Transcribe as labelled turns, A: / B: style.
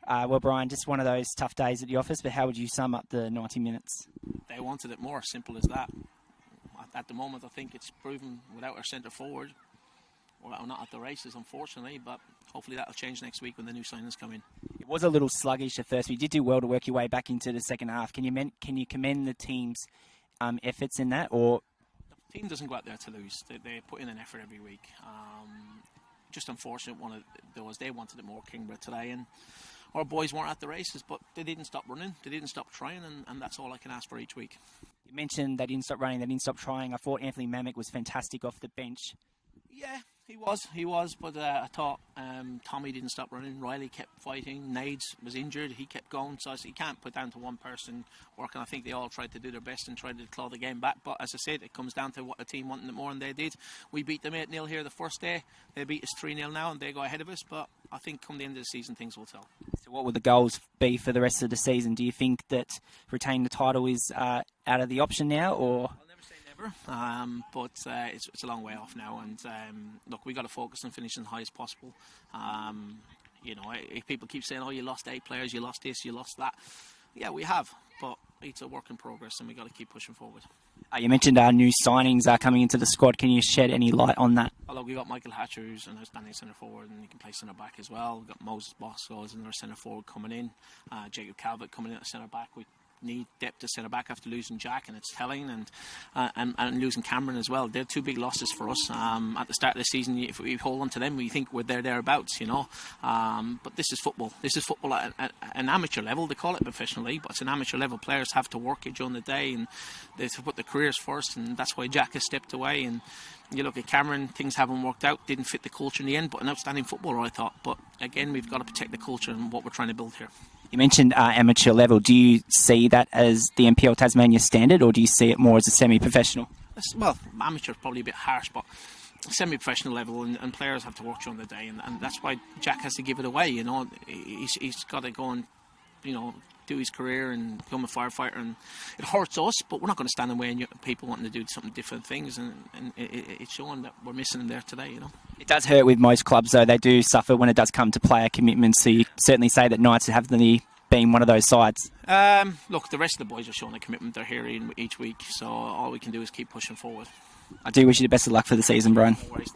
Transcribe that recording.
A: Well, Brian, just one of those tough days at the office, but how would you sum up the 90 minutes?
B: They wanted it more, simple as that. At the moment, I think it's proven without our centre forward. Well, not at the races, unfortunately, but hopefully that'll change next week when the new signings come in.
A: It was a little sluggish at first, but you did do well to work your way back into the second half. Can you commend the team's efforts in that, or...?
B: The team doesn't go out there to lose. They put in an effort every week. Just unfortunate one of those. They wanted it more, Kingborough, today, and our boys weren't at the races, but they didn't stop running. They didn't stop trying, and that's all I can ask for each week.
A: You mentioned they didn't stop running, they didn't stop trying. I thought Anthony Mamek was fantastic off the bench.
B: Yeah, he was, but I thought Tommy didn't stop running. Riley kept fighting. Nades was injured. He kept going. So you can't put down to one person working. I think they all tried to do their best and tried to claw the game back. But as I said, it comes down to what the team wanted it more, and they did. We beat them 8-0 here the first day. They beat us 3-0 now, and they go ahead of us. But I think come the end of the season, things will tell.
A: So what will the goals be for the rest of the season? Do you think that retaining the title is out of the option now, or...?
B: But it's a long way off now, and look, we got to focus on finishing as high as possible. If people keep saying, "Oh, you lost 8 players, you lost this, you lost that," yeah, we have, but it's a work in progress, and we got to keep pushing forward.
A: You mentioned our new signings are coming into the squad. Can you shed any light on that?
B: Well, look, we got Michael Hatcher, who's an outstanding centre forward, and he can play centre back as well. We've got Moses Bosco as another centre forward coming in. Jacob Calvert coming in at centre back. We need depth to centre back after losing Jack, and it's telling, and losing Cameron as well. They're 2 big losses for us. At the start of the season, if we hold on to them, we think we're thereabouts, but this is football. This is football at an amateur level. They call it professionally, but it's an amateur level. Players have to work it during the day, and they have to put their careers first, and that's why Jack has stepped away. And you look at Cameron, things haven't worked out, didn't fit the culture in the end, but an outstanding footballer, I thought. But again, we've got to protect the culture and what we're trying to build here.
A: You mentioned amateur level. Do you see that as the NPL Tasmania standard, or do you see it more as a semi-professional?
B: Well, amateur is probably a bit harsh, but semi-professional level, and players have to work during the day, and that's why Jack has to give it away. He's got to go and do his career and become a firefighter, and it hurts us, but we're not going to stand in the way of people wanting to do something different things, and it's showing that we're missing him there today.
A: It does hurt with most clubs, though. They do suffer when it does come to player commitments, so you certainly say that Knights have been one of those sides.
B: Look, the rest of the boys are showing a commitment. They're here each week, so all we can do is keep pushing forward.
A: I do wish you the best of luck for the season, Brian.
B: No worries.